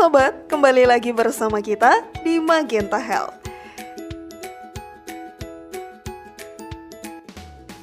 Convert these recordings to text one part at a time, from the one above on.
sobat, kembali lagi bersama kita di Magenta Health.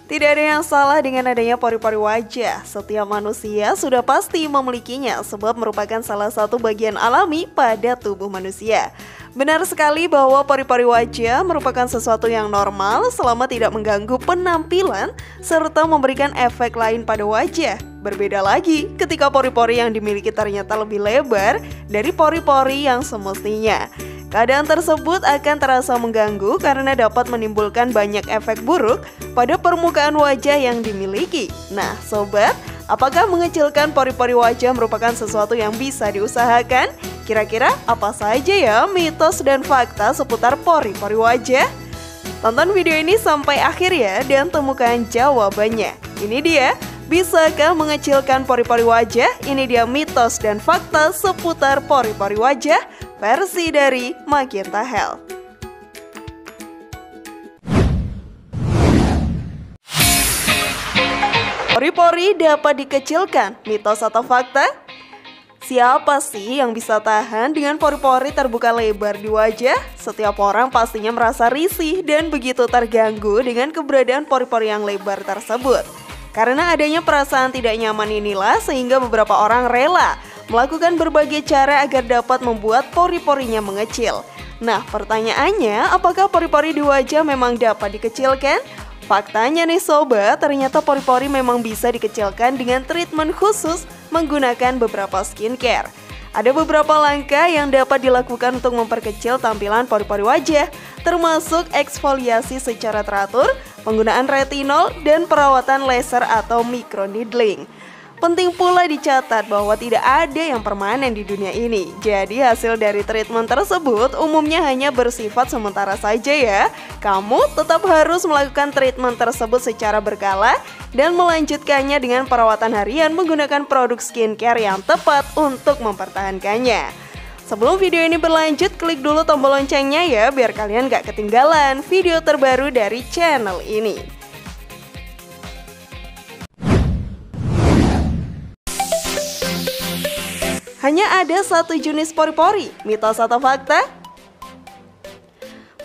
Tidak ada yang salah dengan adanya pori-pori wajah. Setiap manusia sudah pasti memilikinya sebab merupakan salah satu bagian alami pada tubuh manusia. Benar sekali bahwa pori-pori wajah merupakan sesuatu yang normal selama tidak mengganggu penampilan serta memberikan efek lain pada wajah. Berbeda lagi ketika pori-pori yang dimiliki ternyata lebih lebar dari pori-pori yang semestinya. Keadaan tersebut akan terasa mengganggu karena dapat menimbulkan banyak efek buruk pada permukaan wajah yang dimiliki. Nah, sobat, apakah mengecilkan pori-pori wajah merupakan sesuatu yang bisa diusahakan? Kira-kira apa saja ya mitos dan fakta seputar pori-pori wajah? Tonton video ini sampai akhir ya dan temukan jawabannya. Ini dia, bisakah mengecilkan pori-pori wajah? Ini dia mitos dan fakta seputar pori-pori wajah versi dari Magenta Health. Pori-pori dapat dikecilkan, mitos atau fakta? Siapa sih yang bisa tahan dengan pori-pori terbuka lebar di wajah? Setiap orang pastinya merasa risih dan begitu terganggu dengan keberadaan pori-pori yang lebar tersebut. Karena adanya perasaan tidak nyaman inilah sehingga beberapa orang rela melakukan berbagai cara agar dapat membuat pori-porinya mengecil. Nah, pertanyaannya, apakah pori-pori di wajah memang dapat dikecilkan? Faktanya nih sobat, ternyata pori-pori memang bisa dikecilkan dengan treatment khusus menggunakan beberapa skincare. Ada beberapa langkah yang dapat dilakukan untuk memperkecil tampilan pori-pori wajah, termasuk eksfoliasi secara teratur, penggunaan retinol, dan perawatan laser atau microneedling. Penting pula dicatat bahwa tidak ada yang permanen di dunia ini. Jadi hasil dari treatment tersebut umumnya hanya bersifat sementara saja ya. Kamu tetap harus melakukan treatment tersebut secara berkala dan melanjutkannya dengan perawatan harian menggunakan produk skincare yang tepat untuk mempertahankannya. Sebelum video ini berlanjut, klik dulu tombol loncengnya ya biar kalian gak ketinggalan video terbaru dari channel ini. Hanya ada satu jenis pori-pori, mitos atau fakta?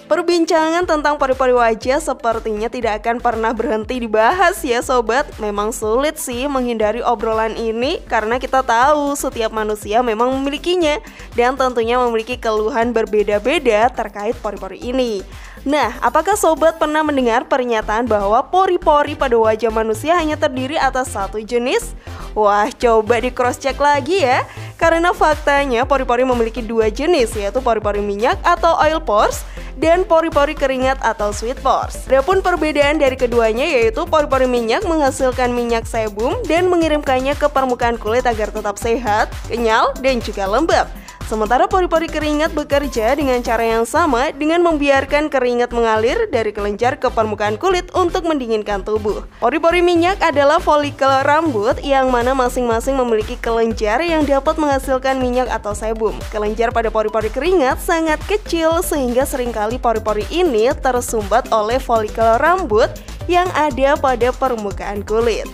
Perbincangan tentang pori-pori wajah sepertinya tidak akan pernah berhenti dibahas ya sobat. Memang sulit sih menghindari obrolan ini karena kita tahu setiap manusia memang memilikinya dan tentunya memiliki keluhan berbeda-beda terkait pori-pori ini. Nah, apakah sobat pernah mendengar pernyataan bahwa pori-pori pada wajah manusia hanya terdiri atas satu jenis? Wah, coba di cross check lagi ya. Karena faktanya pori-pori memiliki dua jenis, yaitu pori-pori minyak atau oil pores dan pori-pori keringat atau sweat pores. Adapun perbedaan dari keduanya yaitu pori-pori minyak menghasilkan minyak sebum dan mengirimkannya ke permukaan kulit agar tetap sehat, kenyal, dan juga lembab. Sementara pori-pori keringat bekerja dengan cara yang sama dengan membiarkan keringat mengalir dari kelenjar ke permukaan kulit untuk mendinginkan tubuh. Pori-pori minyak adalah folikel rambut yang mana masing-masing memiliki kelenjar yang dapat menghasilkan minyak atau sebum. Kelenjar pada pori-pori keringat sangat kecil sehingga seringkali pori-pori ini tersumbat oleh folikel rambut yang ada pada permukaan kulit.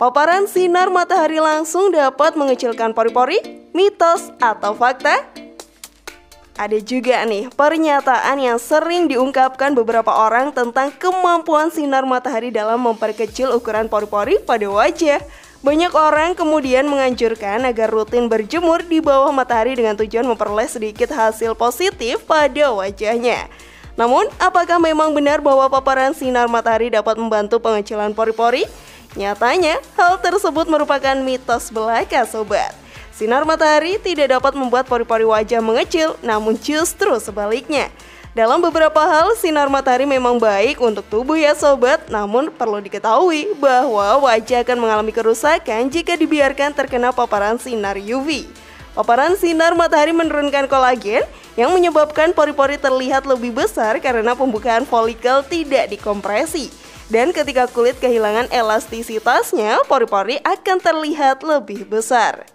Paparan sinar matahari langsung dapat mengecilkan pori-pori, mitos atau fakta? Ada juga nih pernyataan yang sering diungkapkan beberapa orang tentang kemampuan sinar matahari dalam memperkecil ukuran pori-pori pada wajah. Banyak orang kemudian menganjurkan agar rutin berjemur di bawah matahari dengan tujuan memperoleh sedikit hasil positif pada wajahnya. Namun, apakah memang benar bahwa paparan sinar matahari dapat membantu pengecilan pori-pori? Nyatanya, hal tersebut merupakan mitos belaka sobat. Sinar matahari tidak dapat membuat pori-pori wajah mengecil, namun justru sebaliknya. Dalam beberapa hal, sinar matahari memang baik untuk tubuh ya sobat, namun perlu diketahui bahwa wajah akan mengalami kerusakan jika dibiarkan terkena paparan sinar UV. Paparan sinar matahari menurunkan kolagen yang menyebabkan pori-pori terlihat lebih besar karena pembukaan folikel tidak dikompresi. Dan ketika kulit kehilangan elastisitasnya, pori-pori akan terlihat lebih besar.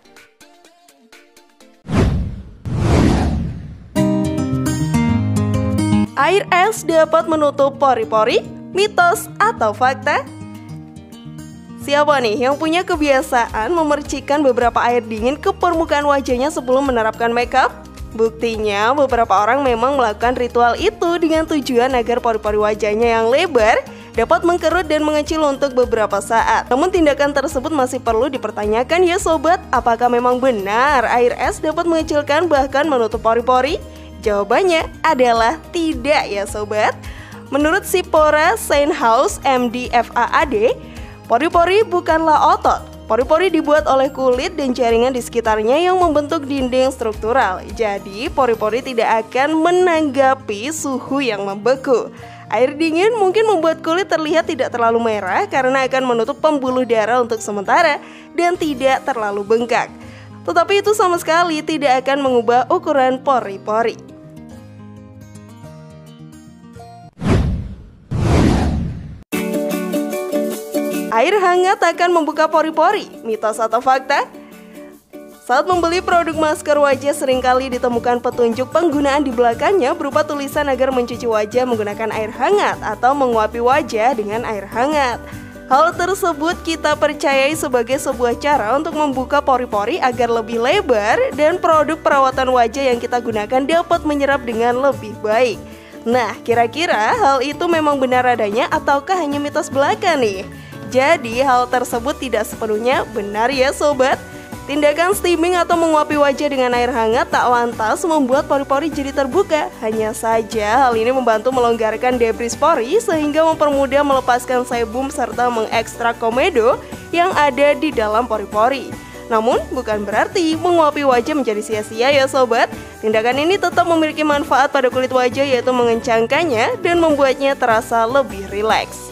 Air es dapat menutup pori-pori, mitos atau fakta? Siapa nih yang punya kebiasaan memercikkan beberapa air dingin ke permukaan wajahnya sebelum menerapkan makeup? Buktinya beberapa orang memang melakukan ritual itu dengan tujuan agar pori-pori wajahnya yang lebar dapat mengkerut dan mengecil untuk beberapa saat. Namun tindakan tersebut masih perlu dipertanyakan ya sobat, apakah memang benar air es dapat mengecilkan bahkan menutup pori-pori? Jawabannya adalah tidak ya sobat. Menurut Sipora Steinhaus MD FAAD, pori-pori bukanlah otot. Pori-pori dibuat oleh kulit dan jaringan di sekitarnya yang membentuk dinding struktural. Jadi, pori-pori tidak akan menanggapi suhu yang membeku. Air dingin mungkin membuat kulit terlihat tidak terlalu merah karena akan menutup pembuluh darah untuk sementara dan tidak terlalu bengkak. Tetapi itu sama sekali tidak akan mengubah ukuran pori-pori. Air hangat akan membuka pori-pori, mitos atau fakta? Saat membeli produk masker wajah seringkali ditemukan petunjuk penggunaan di belakangnya berupa tulisan agar mencuci wajah menggunakan air hangat atau menguapi wajah dengan air hangat. Hal tersebut kita percayai sebagai sebuah cara untuk membuka pori-pori agar lebih lebar dan produk perawatan wajah yang kita gunakan dapat menyerap dengan lebih baik. Nah, kira-kira hal itu memang benar adanya ataukah hanya mitos belaka nih? Jadi hal tersebut tidak sepenuhnya benar ya sobat. Tindakan steaming atau menguapi wajah dengan air hangat tak lantas membuat pori-pori jadi terbuka. Hanya saja hal ini membantu melonggarkan debris pori sehingga mempermudah melepaskan sebum serta mengekstrak komedo yang ada di dalam pori-pori. Namun bukan berarti menguapi wajah menjadi sia-sia ya sobat. Tindakan ini tetap memiliki manfaat pada kulit wajah yaitu mengencangkannya dan membuatnya terasa lebih rileks.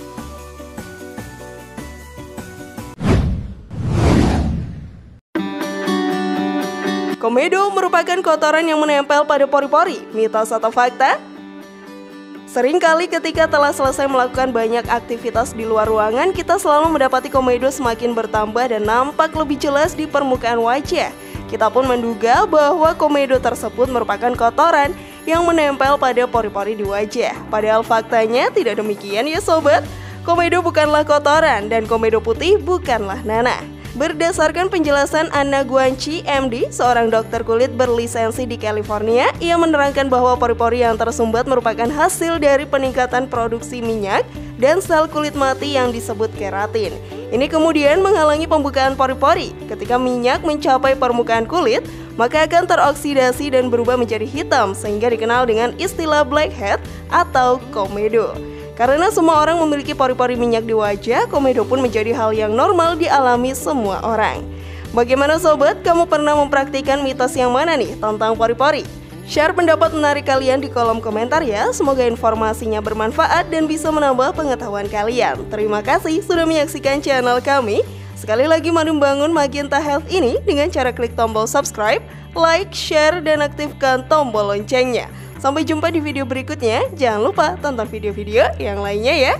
Komedo merupakan kotoran yang menempel pada pori-pori, mitos atau fakta? Seringkali ketika telah selesai melakukan banyak aktivitas di luar ruangan, kita selalu mendapati komedo semakin bertambah dan nampak lebih jelas di permukaan wajah. Kita pun menduga bahwa komedo tersebut merupakan kotoran yang menempel pada pori-pori di wajah. Padahal faktanya tidak demikian ya sobat. Komedo bukanlah kotoran dan komedo putih bukanlah nanah. Berdasarkan penjelasan Anna Guanci, MD, seorang dokter kulit berlisensi di California, ia menerangkan bahwa pori-pori yang tersumbat merupakan hasil dari peningkatan produksi minyak dan sel kulit mati yang disebut keratin. Ini kemudian menghalangi pembukaan pori-pori. Ketika minyak mencapai permukaan kulit, maka akan teroksidasi dan berubah menjadi hitam sehingga dikenal dengan istilah blackhead atau komedo. Karena semua orang memiliki pori-pori minyak di wajah, komedo pun menjadi hal yang normal dialami semua orang. Bagaimana sobat, kamu pernah mempraktikkan mitos yang mana nih tentang pori-pori? Share pendapat menarik kalian di kolom komentar ya, semoga informasinya bermanfaat dan bisa menambah pengetahuan kalian. Terima kasih sudah menyaksikan channel kami. Sekali lagi mari membangun Magenta Health ini dengan cara klik tombol subscribe, like, share, dan aktifkan tombol loncengnya. Sampai jumpa di video berikutnya. Jangan lupa tonton video-video yang lainnya ya.